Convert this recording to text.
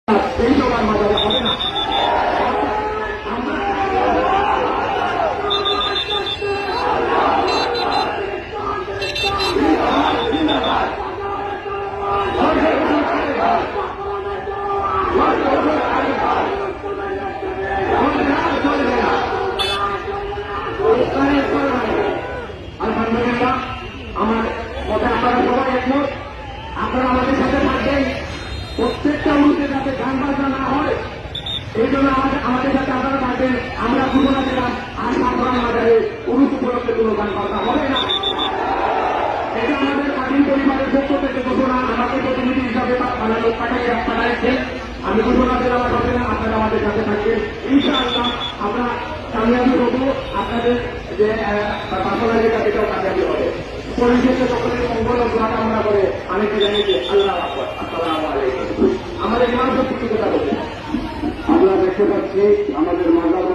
এই সবার মাঝারে হবে না। আলহামদুলিল্লাহ, আমার কথা আপনারা সবাই একমত। আপনারা আমাদের সাথে থাকবেন, প্রত্যেকটা উরুতে যাতে গান বাজনা না হয় এই জন্য আমাদের সাথে আপনারা থাকবেন। আমরা ঘোষণা দিলাম আর সাধারণ বাজারে উরুস উপলক্ষে কোনো গান বাজনা হবে না। এটা আমাদের স্বাধীন পরিবারের পক্ষ থেকে ঘোষণা। আমাকে প্রতিনিধি হিসাবে লোক পাঠাইছেন। আমি ঘোষণা দিলাম হবে না, আপনারা আমাদের সাথে থাকবেন। ইনশাআল্লাহ আমরা কামিয়াবি হবো। আপনাদের যে বাসনা যেটা সেটাও কামিয়াবি হবে। পরিশেষে সকলের মঙ্গল ও দোয়া কামনা করে আমি কি জানি যে আল্লাহ আকবার। আসসালামু আলাইকুম। আমাদের ইমাম সত্যি কথা বলছে। আমরা দেখতে পাচ্ছি আমাদের মাঝার